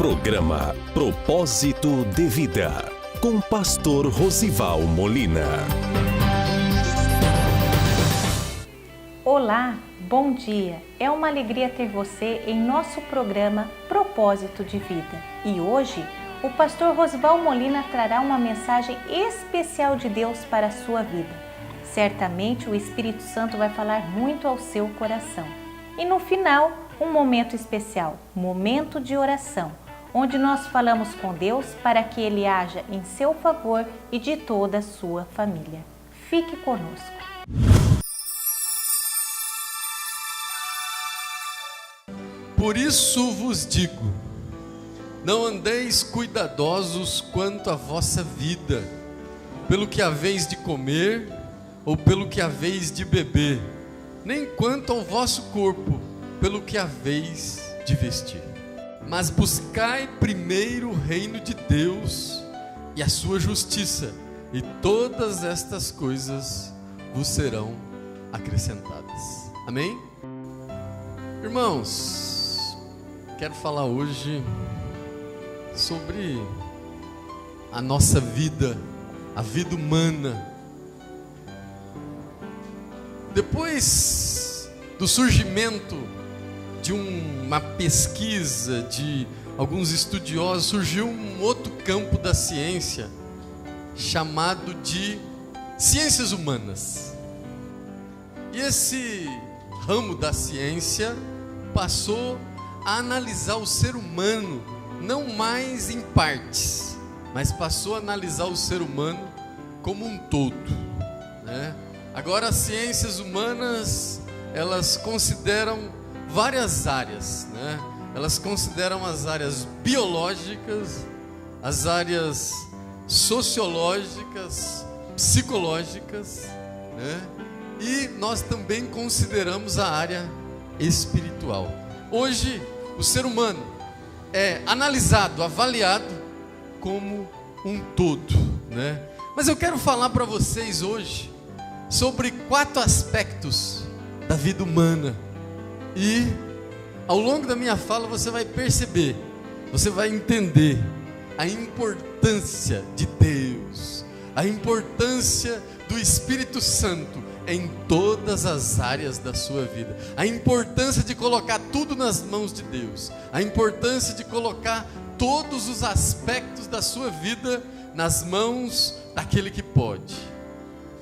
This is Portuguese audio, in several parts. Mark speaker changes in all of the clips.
Speaker 1: Programa Propósito de Vida, com Pastor Rosival Molina.
Speaker 2: Olá, bom dia! É uma alegria ter você em nosso programa Propósito de Vida. E hoje, o pastor Rosival Molina trará uma mensagem especial de Deus para a sua vida. Certamente o Espírito Santo vai falar muito ao seu coração. E no final, um momento especial, momento de oração, onde nós falamos com Deus para que Ele haja em seu favor e de toda a sua família. Fique conosco.
Speaker 3: Por isso vos digo, não andeis cuidadosos quanto à vossa vida, pelo que haveis de comer ou pelo que haveis de beber, nem quanto ao vosso corpo, pelo que haveis de vestir. Mas buscai primeiro o reino de Deus e a sua justiça, e todas estas coisas vos serão acrescentadas. Amém? Irmãos, quero falar hoje sobre a nossa vida, a vida humana. Depois do surgimento de uma pesquisa de alguns estudiosos, surgiu um outro campo da ciência chamado de ciências humanas. E esse ramo da ciência passou a analisar o ser humano não mais em partes, mas passou a analisar o ser humano como um todo, né? Agora as ciências humanas, elas consideram várias áreas, né? Elas consideram as áreas biológicas, as áreas sociológicas, psicológicas, né? E nós também consideramos a área espiritual. Hoje, o ser humano é analisado, avaliado como um todo, né? Mas eu quero falar para vocês hoje sobre 4 aspectos da vida humana. E ao longo da minha fala você vai perceber, você vai entender a importância de Deus, a importância do Espírito Santo em todas as áreas da sua vida, a importância de colocar tudo nas mãos de Deus, a importância de colocar todos os aspectos da sua vida nas mãos daquele que pode,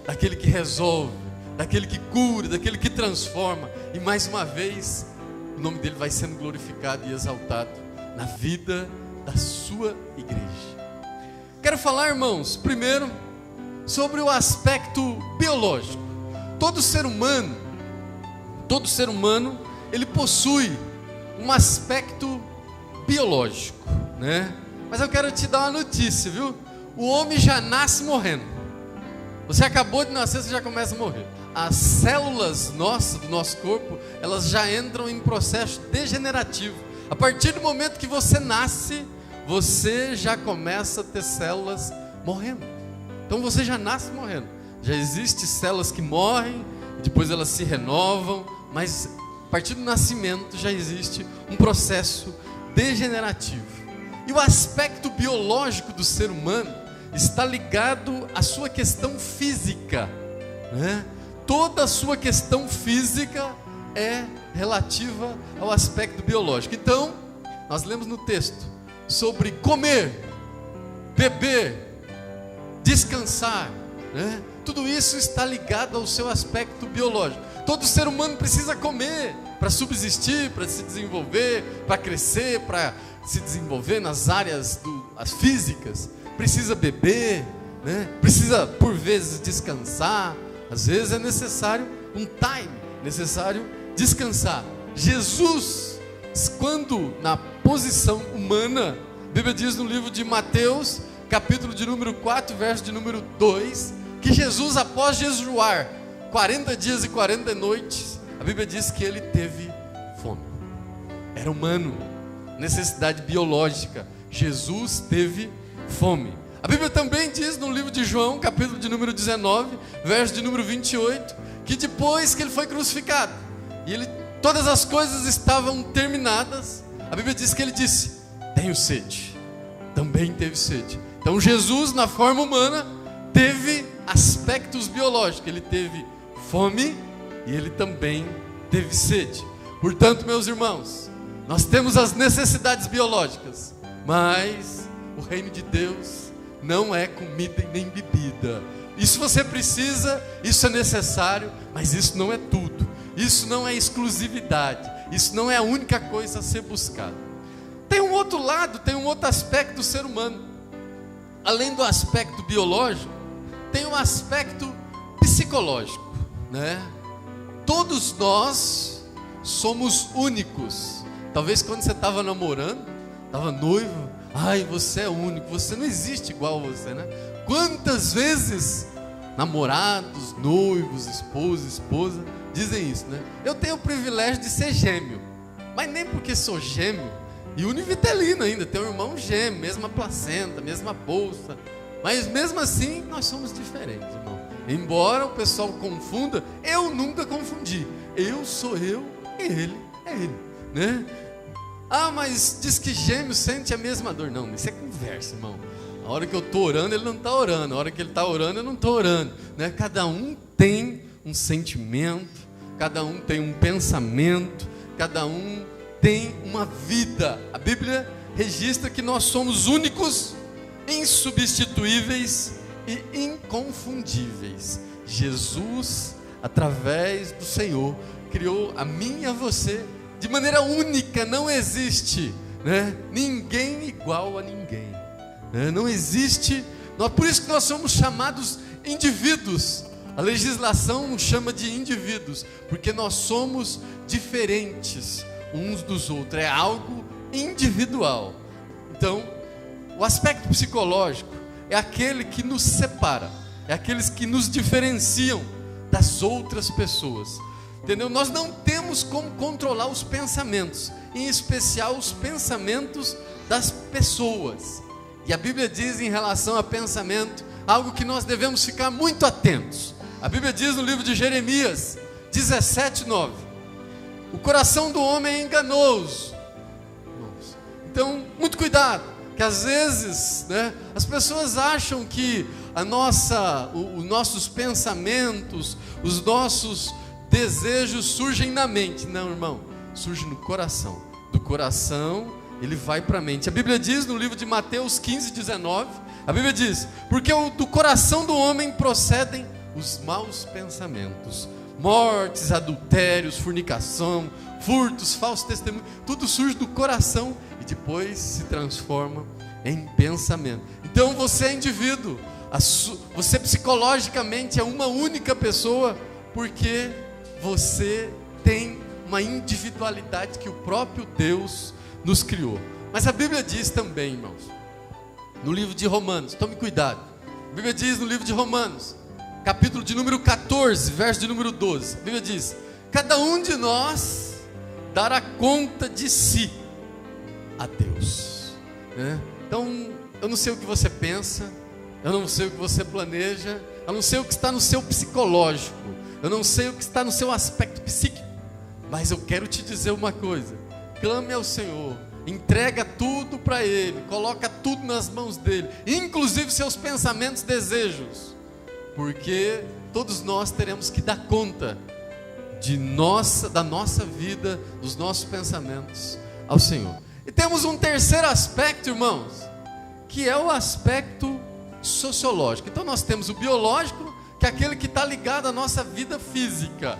Speaker 3: daquele que resolve, daquele que cura, daquele que transforma. E mais uma vez, o nome dele vai sendo glorificado e exaltado na vida da sua igreja. Quero falar, irmãos, primeiro sobre o aspecto biológico. Todo ser humano, ele possui um aspecto biológico, né? Mas eu quero te dar uma notícia, viu? O homem já nasce morrendo. Você acabou de nascer, você já começa a morrer. As células nossas, do nosso corpo, elas já entram em processo degenerativo. A partir do momento que você nasce, você já começa a ter células morrendo. Então você já nasce morrendo. Já existem células que morrem, depois elas se renovam, mas a partir do nascimento já existe um processo degenerativo. E o aspecto biológico do ser humano está ligado à sua questão física, né? Toda a sua questão física é relativa ao aspecto biológico. Então, nós lemos no texto sobre comer, beber, descansar, né? Tudo isso está ligado ao seu aspecto biológico. Todo ser humano precisa comer para subsistir, para se desenvolver, para crescer, para se desenvolver nas áreas as físicas. Precisa beber, né? Precisa por vezes descansar. Às vezes é necessário um time, necessário descansar. Jesus, quando na posição humana, a Bíblia diz no livro de Mateus, capítulo de número 4, verso de número 2, que Jesus, após jejuar 40 dias e 40 noites, a Bíblia diz que ele teve fome. Era humano, necessidade biológica. Jesus teve fome. A Bíblia também diz no livro de João, capítulo de número 19, verso de número 28, que depois que ele foi crucificado, e todas as coisas estavam terminadas, a Bíblia diz que ele disse: tenho sede. Também teve sede. Então Jesus, na forma humana, teve aspectos biológicos. Ele teve fome e ele também teve sede. Portanto, meus irmãos, nós temos as necessidades biológicas, mas o reino de Deus não é comida e nem bebida. Isso você precisa, isso é necessário, mas isso não é tudo. Isso não é exclusividade. Isso não é a única coisa a ser buscada. Tem um outro lado, tem um outro aspecto do ser humano. Além do aspecto biológico, tem um aspecto psicológico, né? Todos nós somos únicos. Talvez quando você estava namorando, estava noivo, ai, você é único, você não existe igual a você, né? Quantas vezes namorados, noivos, esposa dizem isso, né? Eu tenho o privilégio de ser gêmeo, mas nem porque sou gêmeo, e univitelino ainda, tenho um irmão gêmeo, mesma placenta, mesma bolsa, mas mesmo assim nós somos diferentes, irmão. Embora o pessoal confunda, eu nunca confundi. Eu sou eu e ele é ele, né? Ah, mas diz que gêmeo sente a mesma dor. Não, isso é conversa, irmão. A hora que eu estou orando, ele não está orando. A hora que ele está orando, eu não estou orando, né? Cada um tem um sentimento, cada um tem um pensamento, cada um tem uma vida. A Bíblia registra que nós somos únicos, insubstituíveis e inconfundíveis. Jesus, através do Senhor, criou a mim e a você de maneira única. Não existe, né, ninguém igual a ninguém, né? Não existe. Por isso que nós somos chamados indivíduos. A legislação nos chama de indivíduos, porque nós somos diferentes uns dos outros. É algo individual. Então, o aspecto psicológico é aquele que nos separa, é aqueles que nos diferenciam das outras pessoas, entendeu? Nós não temos como controlar os pensamentos, em especial os pensamentos das pessoas. E a Bíblia diz em relação a pensamento, algo que nós devemos ficar muito atentos. A Bíblia diz no livro de Jeremias 17:9, o coração do homem é enganoso. Então, muito cuidado, que às vezes, né, as pessoas acham que os nossos pensamentos, os nossos desejos surgem na mente. Não, irmão, surge no coração. Do coração ele vai para a mente. A Bíblia diz no livro de Mateus 15:19, a Bíblia diz, porque do coração do homem procedem os maus pensamentos, mortes, adultérios, fornicação, furtos, falsos testemunhos, tudo surge do coração e depois se transforma em pensamento. Então você é indivíduo, você psicologicamente é uma única pessoa, porque você tem uma individualidade que o próprio Deus nos criou. Mas a Bíblia diz também, irmãos, no livro de Romanos, tome cuidado, a Bíblia diz no livro de Romanos, capítulo de número 14, verso de número 12, a Bíblia diz, cada um de nós dará conta de si a Deus, né? Então, eu não sei o que você pensa, eu não sei o que você planeja, eu não sei o que está no seu psicológico, eu não sei o que está no seu aspecto psíquico, mas eu quero te dizer uma coisa, clame ao Senhor, entrega tudo para Ele, coloca tudo nas mãos dEle, inclusive seus pensamentos, desejos, porque todos nós teremos que dar conta da nossa vida, dos nossos pensamentos ao Senhor. E temos um terceiro aspecto, irmãos, que é o aspecto sociológico. Então nós temos o biológico, que é aquele que está ligado à nossa vida física,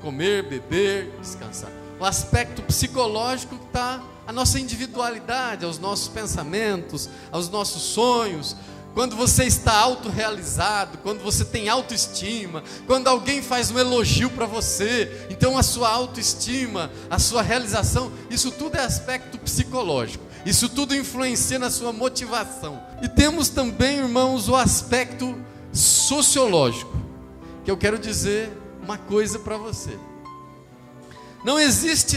Speaker 3: comer, beber, descansar. O aspecto psicológico que está à nossa individualidade, aos nossos pensamentos, aos nossos sonhos. Quando você está autorrealizado, quando você tem autoestima, quando alguém faz um elogio para você, então a sua autoestima, a sua realização, isso tudo é aspecto psicológico, isso tudo influencia na sua motivação. E temos também, irmãos, o aspecto sociológico, que eu quero dizer uma coisa para você. Não existe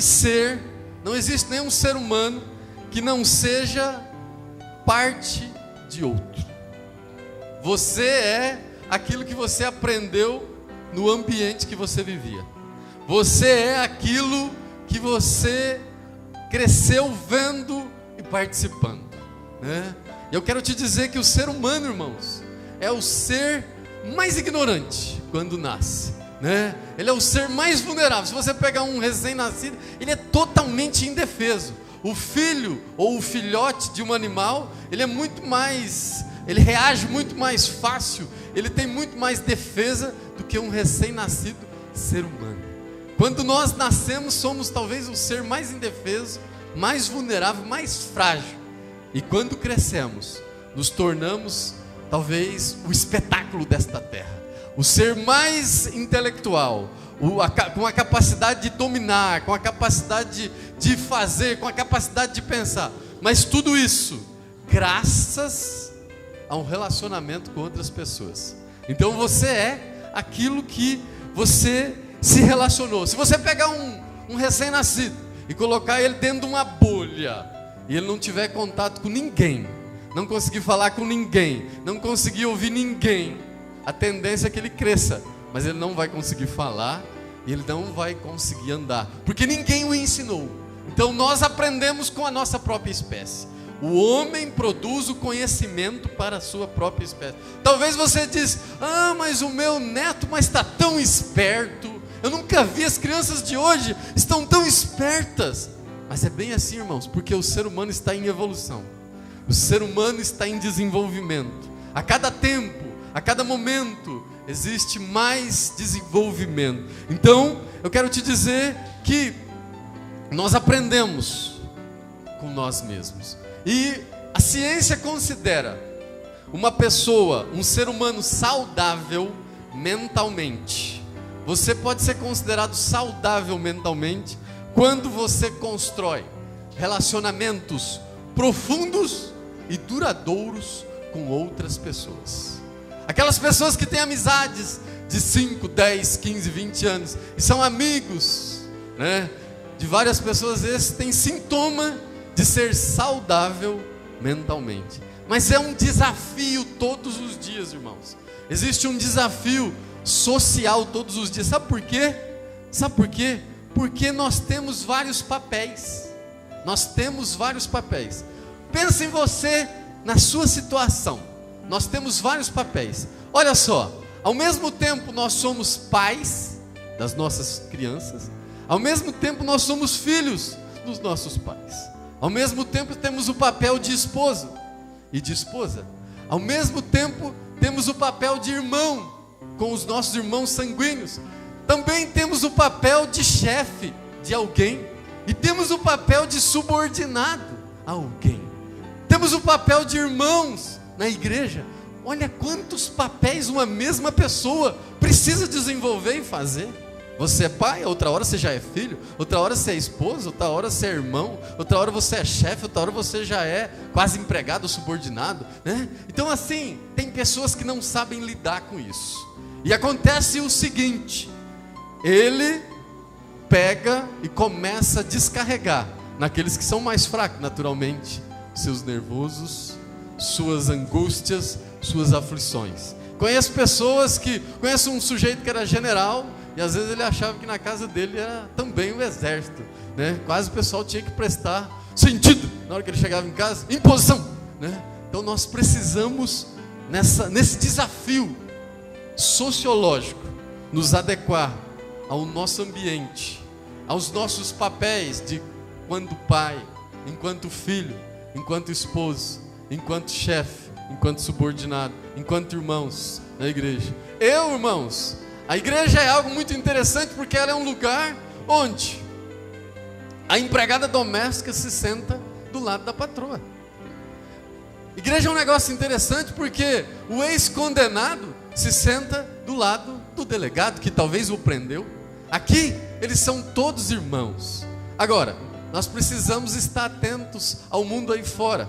Speaker 3: nenhum ser humano que não seja parte de outro. Você é aquilo que você aprendeu no ambiente que você vivia. Você é aquilo que você cresceu vendo e participando, né? E eu quero te dizer que o ser humano, irmãos, é o ser mais ignorante quando nasce, né? Ele é o ser mais vulnerável. Se você pegar um recém-nascido, ele é totalmente indefeso. O filho ou o filhote de um animal, ele reage muito mais fácil, ele tem muito mais defesa do que um recém-nascido ser humano. Quando nós nascemos, somos talvez o ser mais indefeso, mais vulnerável, mais frágil. E quando crescemos, nos tornamos talvez o espetáculo desta terra, o ser mais intelectual, com a capacidade de dominar, com a capacidade de fazer, com a capacidade de pensar. Mas tudo isso graças a um relacionamento com outras pessoas. Então você é aquilo que você se relacionou. Se você pegar um recém-nascido e colocar ele dentro de uma bolha, e ele não tiver contato com ninguém, não conseguir falar com ninguém, não conseguir ouvir ninguém, a tendência é que ele cresça, mas ele não vai conseguir falar, e ele não vai conseguir andar, porque ninguém o ensinou. Então nós aprendemos com a nossa própria espécie. O homem produz o conhecimento para a sua própria espécie. Talvez você diz: mas o meu neto está tão esperto, eu nunca vi, as crianças de hoje estão tão espertas. Mas é bem assim, irmãos, porque o ser humano está em evolução, o ser humano está em desenvolvimento. A cada tempo, a cada momento, existe mais desenvolvimento. Então, eu quero te dizer que nós aprendemos com nós mesmos. E a ciência considera uma pessoa, um ser humano saudável mentalmente. Você pode ser considerado saudável mentalmente quando você constrói relacionamentos profundos e duradouros com outras pessoas. Aquelas pessoas que têm amizades de 5, 10, 15, 20 anos e são amigos, né, de várias pessoas, esse tem sintoma de ser saudável mentalmente. Mas é um desafio todos os dias, irmãos. Existe um desafio social todos os dias. Sabe por quê? Sabe por quê? Porque nós temos vários papéis. Nós temos vários papéis. Pensa em você, na sua situação. Nós temos vários papéis. Olha só, ao mesmo tempo nós somos pais das nossas crianças, ao mesmo tempo nós somos filhos dos nossos pais, ao mesmo tempo temos o papel de esposo e de esposa, ao mesmo tempo temos o papel de irmão com os nossos irmãos sanguíneos, também temos o papel de chefe de alguém, e temos o papel de subordinado a alguém, temos o papel de irmãos na igreja. Olha quantos papéis uma mesma pessoa precisa desenvolver e fazer. Você é pai, outra hora você já é filho, outra hora você é esposa, outra hora você é irmão, outra hora você é chefe, outra hora você já é quase empregado, subordinado, né? Então assim, tem pessoas que não sabem lidar com isso. E acontece o seguinte: ele pega e começa a descarregar naqueles que são mais fracos, naturalmente, seus nervosos, suas angústias, suas aflições. Conheço um sujeito que era general, e às vezes ele achava que na casa dele era também o exército, né? Quase o pessoal tinha que prestar sentido na hora que ele chegava em casa, imposição, né? Então nós precisamos, nesse desafio sociológico, nos adequar ao nosso ambiente, aos nossos papéis de enquanto pai, enquanto filho, enquanto esposo, enquanto chefe, enquanto subordinado, enquanto irmãos na igreja. Irmãos, a igreja é algo muito interessante, porque ela é um lugar onde a empregada doméstica se senta do lado da patroa. Igreja é um negócio interessante, porque o ex-condenado se senta do lado do delegado, que talvez o prendeu. Aqui, eles são todos irmãos. Agora, nós precisamos estar atentos ao mundo aí fora.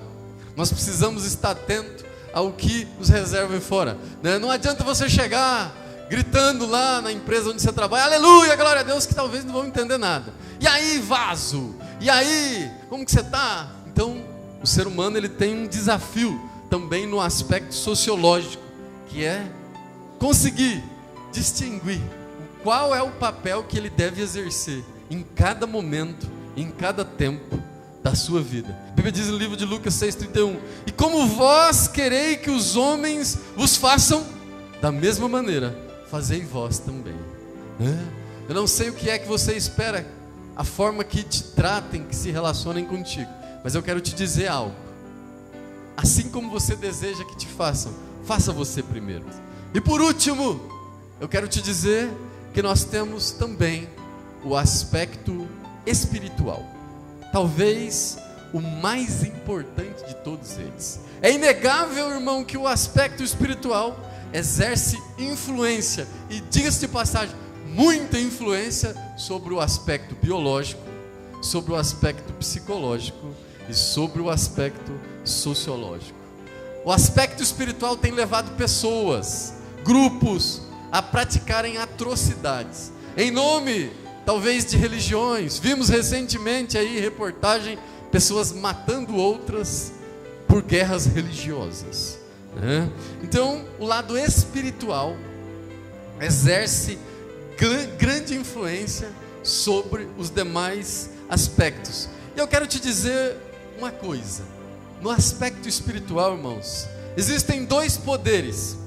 Speaker 3: Nós precisamos estar atentos ao que nos reserva aí fora, né? Não adianta você chegar gritando lá na empresa onde você trabalha, aleluia, glória a Deus, que talvez não vão entender nada. E aí, vaso? E aí, como que você está? Então, o ser humano, ele tem um desafio também no aspecto sociológico, que é conseguir distinguir qual é o papel que ele deve exercer em cada momento, em cada tempo da sua vida. A Bíblia diz no livro de Lucas 6,31: e como vós quereis que os homens vos façam, da mesma maneira, fazei vós também. Eu não sei o que é que você espera, a forma que te tratem, que se relacionem contigo, mas eu quero te dizer algo. Assim como você deseja que te façam, faça você primeiro. E por último, eu quero te dizer que nós temos também o aspecto espiritual, talvez o mais importante de todos eles. É inegável, irmão, que o aspecto espiritual exerce influência, e diga-se de passagem, muita influência sobre o aspecto biológico, sobre o aspecto psicológico e sobre o aspecto sociológico. O aspecto espiritual tem levado pessoas, grupos, a praticarem atrocidades, em nome, talvez, de religiões. Vimos recentemente aí reportagem, pessoas matando outras por guerras religiosas, né? Então, o lado espiritual exerce grande influência sobre os demais aspectos. E eu quero te dizer uma coisa: no aspecto espiritual, irmãos, existem dois poderes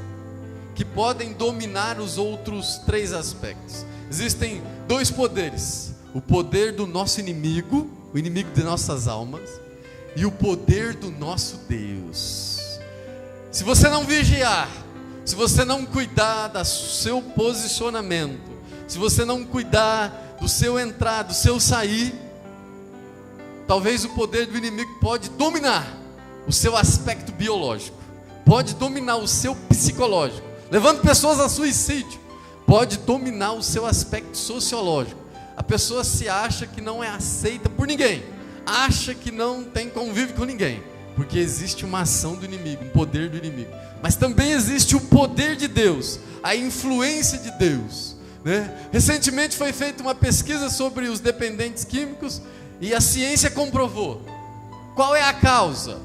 Speaker 3: que podem dominar os outros três aspectos. Existem dois poderes: o poder do nosso inimigo, o inimigo de nossas almas, e o poder do nosso Deus. Se você não vigiar, se você não cuidar do seu posicionamento, se você não cuidar do seu entrar, do seu sair, talvez o poder do inimigo pode dominar o seu aspecto biológico, pode dominar o seu psicológico, levando pessoas a suicídio, pode dominar o seu aspecto sociológico. A pessoa se acha que não é aceita por ninguém, acha que não tem convívio com ninguém, porque existe uma ação do inimigo, um poder do inimigo. Mas também existe o poder de Deus, a influência de Deus, né? Recentemente foi feita uma pesquisa sobre os dependentes químicos e a ciência comprovou. Qual é a causa?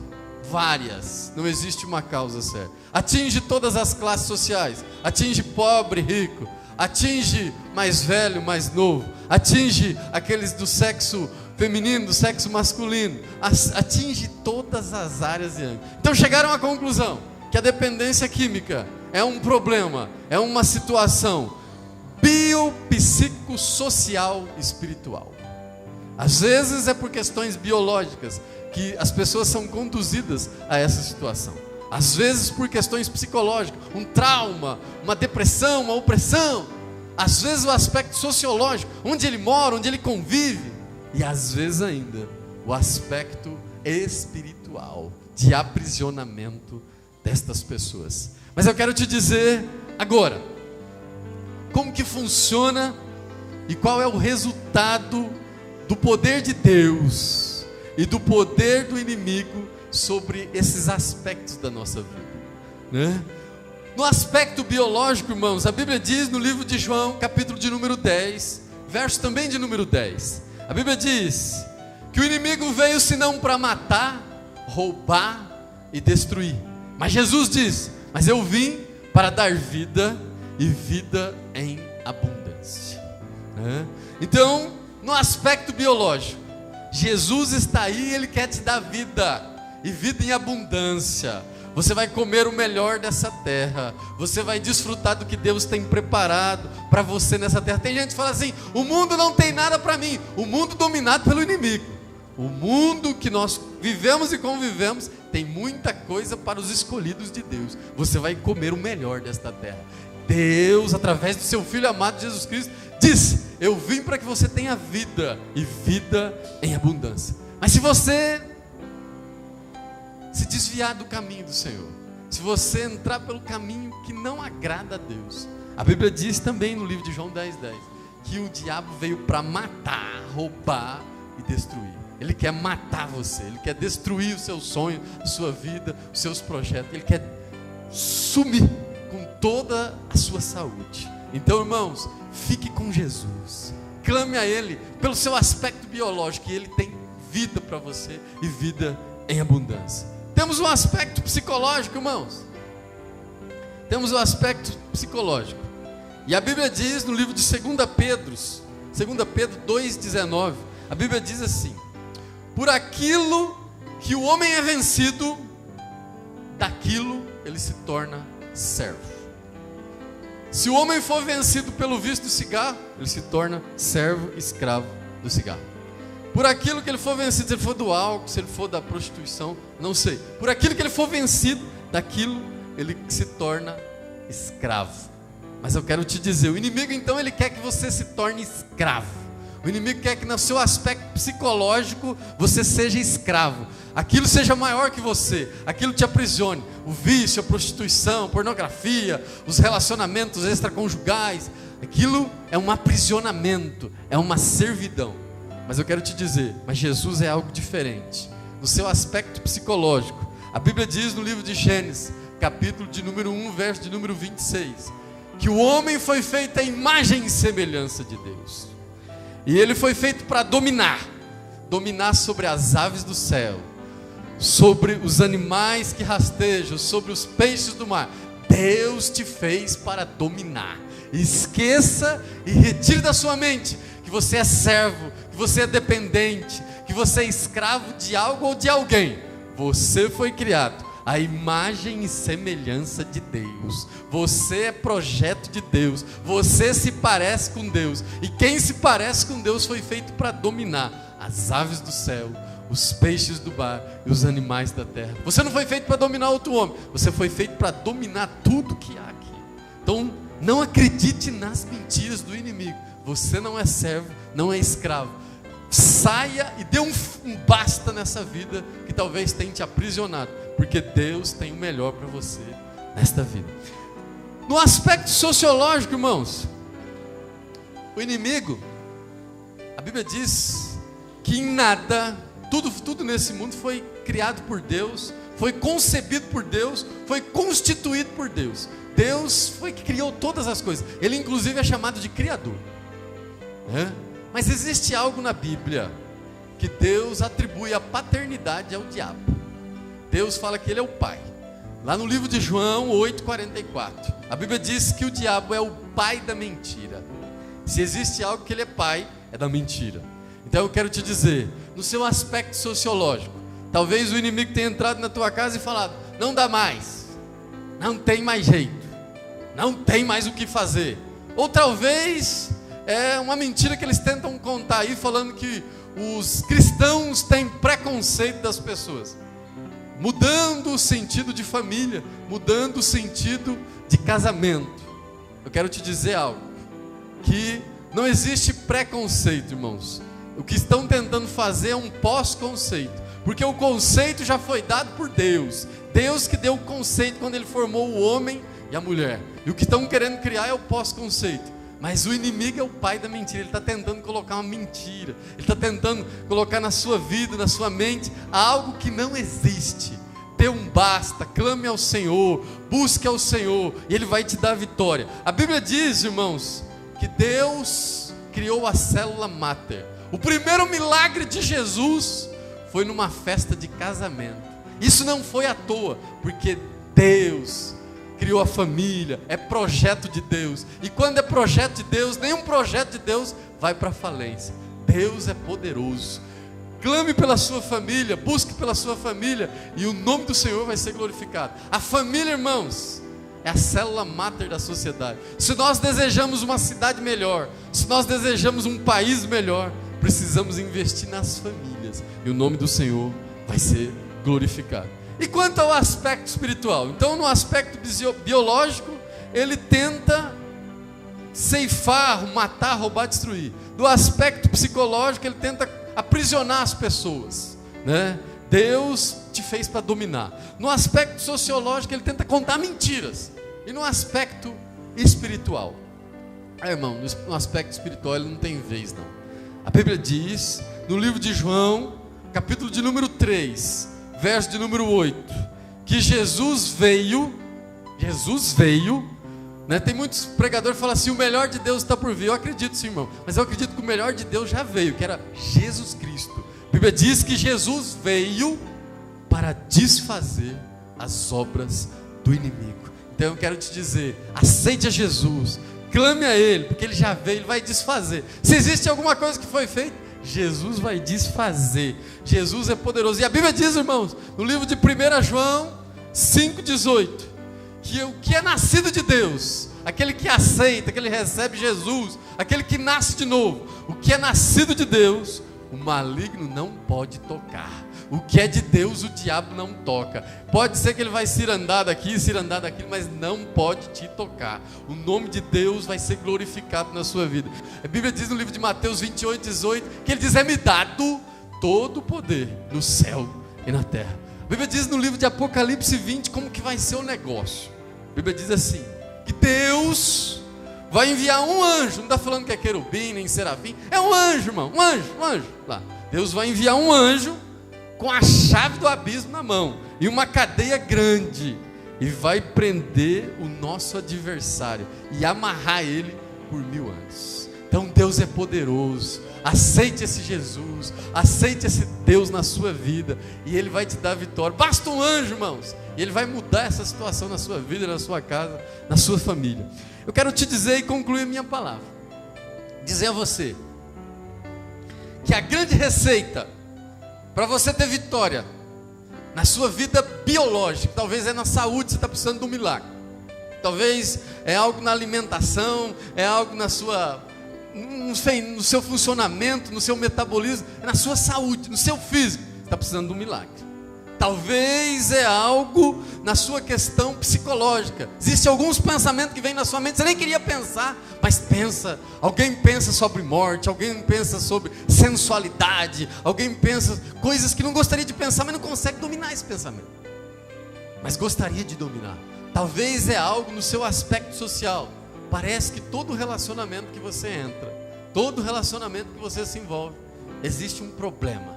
Speaker 3: Várias, não existe uma causa certa. Atinge todas as classes sociais, atinge pobre, rico, atinge mais velho, mais novo, atinge aqueles do sexo feminino, do sexo masculino, atinge todas as áreas. Então chegaram à conclusão que a dependência química é um problema, é uma situação biopsicossocial espiritual. Às vezes é por questões biológicas que as pessoas são conduzidas a essa situação. Às vezes por questões psicológicas, um trauma, uma depressão, uma opressão. Às vezes o aspecto sociológico, onde ele mora, onde ele convive. E às vezes ainda o aspecto espiritual, de aprisionamento destas pessoas. Mas eu quero te dizer agora, como que funciona e qual é o resultado do poder de Deus e do poder do inimigo sobre esses aspectos da nossa vida, né? No aspecto biológico, irmãos, a Bíblia diz no livro de João, capítulo de número 10, verso também de número 10, a Bíblia diz que o inimigo veio senão para matar, roubar e destruir. Mas Jesus diz: mas eu vim para dar vida e vida em abundância, né? Então, no aspecto biológico, Jesus está aí e Ele quer te dar vida, e vida em abundância. Você vai comer o melhor dessa terra, você vai desfrutar do que Deus tem preparado para você nessa terra. Tem gente que fala assim: o mundo não tem nada para mim. O mundo dominado pelo inimigo, o mundo que nós vivemos e convivemos, tem muita coisa para os escolhidos de Deus. Você vai comer o melhor desta terra. Deus, através do seu Filho amado Jesus Cristo, disse: eu vim para que você tenha vida, e vida em abundância. Mas se você se desviar do caminho do Senhor, se você entrar pelo caminho que não agrada a Deus, a Bíblia diz também no livro de João 10:10, que o diabo veio para matar, roubar e destruir. Ele quer matar você, ele quer destruir o seu sonho, a sua vida, os seus projetos. Ele quer sumir com toda a sua saúde. Então, irmãos, fique com Jesus, clame a Ele pelo seu aspecto biológico, e Ele tem vida para você e vida em abundância. Temos um aspecto psicológico, irmãos. Temos um aspecto psicológico. E a Bíblia diz no livro de 2 Pedro 2,19, a Bíblia diz assim: por aquilo que o homem é vencido, daquilo ele se torna servo. Se o homem for vencido pelo vício do cigarro, ele se torna servo, escravo do cigarro. Por aquilo que ele for vencido, se ele for do álcool, se ele for da prostituição, não sei. Por aquilo que ele for vencido, daquilo ele se torna escravo. Mas eu quero te dizer, o inimigo então ele quer que você se torne escravo. O inimigo quer que no seu aspecto psicológico você seja escravo. Aquilo seja maior que você, aquilo te aprisione. O vício, a prostituição, a pornografia, os relacionamentos extraconjugais, aquilo é um aprisionamento, é uma servidão. Mas eu quero te dizer, mas Jesus é algo diferente. No seu aspecto psicológico, a Bíblia diz no livro de Gênesis, capítulo de número 1, verso de número 26, que o homem foi feito à imagem e semelhança de Deus. E ele foi feito para dominar sobre as aves do céu, sobre os animais que rastejam, sobre os peixes do mar. Deus te fez para dominar. Esqueça e retire da sua mente que você é servo, que você é dependente, que você é escravo de algo ou de alguém. Você foi criado à imagem e semelhança de Deus. Você é projeto de Deus. Você se parece com Deus. E quem se parece com Deus foi feito para dominar as aves do céu, os peixes do mar e os animais da terra. Você não foi feito para dominar outro homem. Você foi feito para dominar tudo que há aqui. Então, não acredite nas mentiras do inimigo. Você não é servo, não é escravo. Saia e dê um basta nessa vida que talvez tenha te aprisionado, porque Deus tem o melhor para você nesta vida. No aspecto sociológico, irmãos, o inimigo, a Bíblia diz que em nada, tudo nesse mundo foi criado por Deus, foi concebido por Deus, foi constituído por Deus. Deus foi que criou todas as coisas. Ele inclusive é chamado de Criador. Mas existe algo na Bíblia que Deus atribui a paternidade ao diabo. Deus fala que ele é o pai. Lá no livro de João 8,44, a Bíblia diz que o diabo é o pai da mentira. Se existe algo que ele é pai, é da mentira. Então eu quero te dizer, no seu aspecto sociológico, talvez o inimigo tenha entrado na tua casa e falado: não dá mais, não tem mais jeito, não tem mais o que fazer. Ou talvez é uma mentira que eles tentam contar aí, falando que os cristãos têm preconceito das pessoas, mudando o sentido de família, mudando o sentido de casamento. Eu quero te dizer algo, que não existe preconceito, irmãos. O que estão tentando fazer é um pós-conceito, porque o conceito já foi dado por Deus. Deus que deu o conceito quando Ele formou o homem e a mulher. E o que estão querendo criar é o pós-conceito. Mas o inimigo é o pai da mentira. Ele está tentando colocar uma mentira, ele está tentando colocar na sua vida, na sua mente, algo que não existe. Dê um basta, clame ao Senhor, busque ao Senhor, e Ele vai te dar a vitória. A Bíblia diz, irmãos, que Deus criou a célula máter. O primeiro milagre de Jesus foi numa festa de casamento. Isso não foi à toa, porque Deus criou a família, é projeto de Deus. E quando é projeto de Deus, nenhum projeto de Deus vai para a falência. Deus é poderoso. Clame pela sua família, busque pela sua família, e o nome do Senhor vai ser glorificado. A família, irmãos, é a célula máter da sociedade. Se nós desejamos uma cidade melhor, se nós desejamos um país melhor, precisamos investir nas famílias, e o nome do Senhor vai ser glorificado. E quanto ao aspecto espiritual? Então, no aspecto biológico, ele tenta ceifar, matar, roubar, destruir. Do aspecto psicológico, ele tenta aprisionar as pessoas, né? Deus te fez para dominar. No aspecto sociológico, ele tenta contar mentiras. E no aspecto espiritual, irmão, no aspecto espiritual ele não tem vez, não. A Bíblia diz, no livro de João, capítulo de número 3, verso de número 8, que Jesus veio, né? Tem muitos pregadores que falam assim: o melhor de Deus está por vir. Eu acredito sim, irmão, mas eu acredito que o melhor de Deus já veio, que era Jesus Cristo. A Bíblia diz que Jesus veio para desfazer as obras do inimigo. Então eu quero te dizer, aceite a Jesus, clame a Ele, porque Ele já veio, Ele vai desfazer. Se existe alguma coisa que foi feita, Jesus vai desfazer. Jesus é poderoso. E a Bíblia diz, irmãos, no livro de 1 João 5,18, que o que é nascido de Deus, aquele que aceita, aquele que recebe Jesus, aquele que nasce de novo, o que é nascido de Deus, o maligno não pode tocar. O que é de Deus, o diabo não toca. Pode ser que ele vai cirandar daqui, cirandar daquilo, mas não pode te tocar. O nome de Deus vai ser glorificado na sua vida. A Bíblia diz no livro de Mateus 28,18, que ele diz: é-me dado todo o poder no céu e na terra. A Bíblia diz no livro de Apocalipse 20 como que vai ser o negócio. A Bíblia diz assim, que Deus vai enviar um anjo. Não está falando que é querubim, nem serafim. É um anjo, irmão, um anjo lá. Deus vai enviar um anjo com a chave do abismo na mão e uma cadeia grande, e vai prender o nosso adversário e amarrar ele por 1000 anos. Então Deus é poderoso. Aceite esse Jesus, aceite esse Deus na sua vida, e Ele vai te dar vitória. Basta um anjo, irmãos, e Ele vai mudar essa situação na sua vida, na sua casa, na sua família. Eu quero te dizer e concluir a minha palavra, dizer a você que a grande receita para você ter vitória na sua vida biológica, talvez é na saúde, você está precisando de um milagre, talvez é algo na alimentação, é algo na sua, no seu funcionamento, no seu metabolismo, é na sua saúde, no seu físico, você está precisando de um milagre. Talvez é algo na sua questão psicológica. Existem alguns pensamentos que vêm na sua mente, você nem queria pensar, mas pensa. Alguém pensa sobre morte, alguém pensa sobre sensualidade, alguém pensa coisas que não gostaria de pensar, mas não consegue dominar esse pensamento, mas gostaria de dominar. Talvez é algo no seu aspecto social. Parece que todo relacionamento que você entra, todo relacionamento que você se envolve, existe um problema.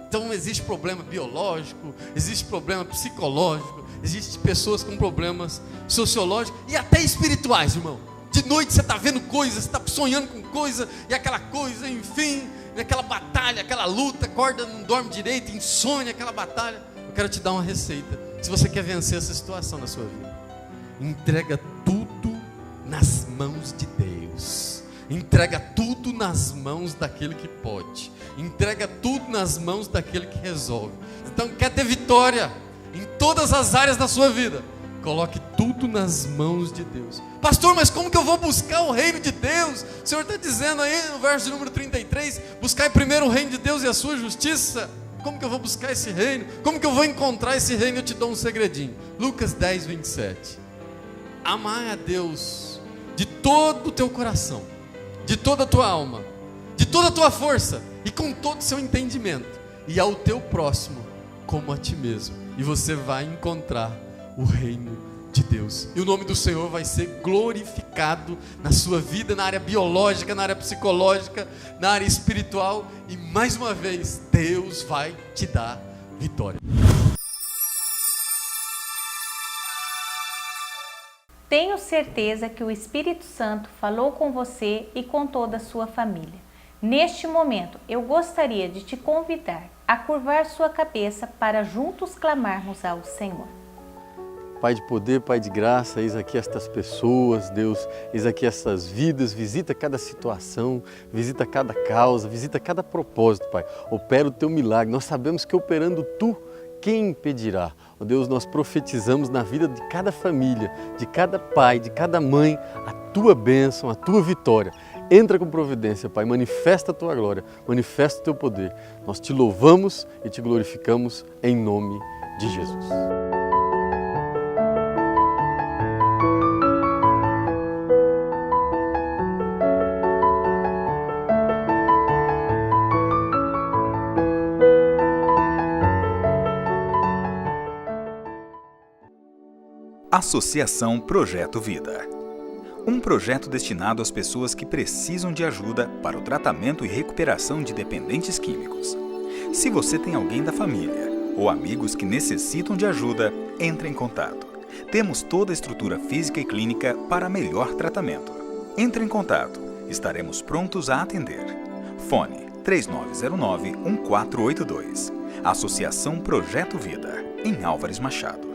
Speaker 3: Então existe problema biológico, existe problema psicológico, existe pessoas com problemas sociológicos e até espirituais, irmão. De noite você está vendo coisas, você está sonhando com coisa, e aquela coisa, enfim, aquela batalha, aquela luta, acorda, não dorme direito, insônia, aquela batalha. Eu quero te dar uma receita, se você quer vencer essa situação na sua vida. Entrega tudo nas mãos de Deus. Entrega tudo nas mãos daquele que pode. Entrega tudo nas mãos daquele que resolve. Então, quer ter vitória em todas as áreas da sua vida? Coloque tudo nas mãos de Deus. Pastor, mas como que eu vou buscar o reino de Deus? O Senhor está dizendo aí no verso número 33, buscai primeiro o reino de Deus e a sua justiça. Como que eu vou buscar esse reino? Como que eu vou encontrar esse reino? Eu te dou um segredinho. Lucas 10, 27. Amar a Deus de todo o teu coração, de toda a tua alma, de toda a tua força e com todo o seu entendimento, e ao teu próximo como a ti mesmo, e você vai encontrar o reino de Deus, e o nome do Senhor vai ser glorificado na sua vida, na área biológica, na área psicológica, na área espiritual, e mais uma vez Deus vai te dar vitória.
Speaker 2: Tenho certeza que o Espírito Santo falou com você e com toda a sua família. Neste momento, eu gostaria de te convidar a curvar sua cabeça para juntos clamarmos ao Senhor.
Speaker 4: Pai de poder, Pai de graça, eis aqui estas pessoas, Deus, eis aqui estas vidas, visita cada situação, visita cada causa, visita cada propósito, Pai. Opera o teu milagre, nós sabemos que operando Tu, quem impedirá? Ó Deus, nós profetizamos na vida de cada família, de cada pai, de cada mãe, a Tua bênção, a Tua vitória. Entra com providência, Pai, manifesta a Tua glória, manifesta o Teu poder. Nós Te louvamos e Te glorificamos em nome de Jesus.
Speaker 5: Associação Projeto Vida. Um projeto destinado às pessoas que precisam de ajuda para o tratamento e recuperação de dependentes químicos. Se você tem alguém da família ou amigos que necessitam de ajuda, entre em contato. Temos toda a estrutura física e clínica para melhor tratamento. Entre em contato, estaremos prontos a atender. Fone 3909-1482. Associação Projeto Vida, em Álvares Machado.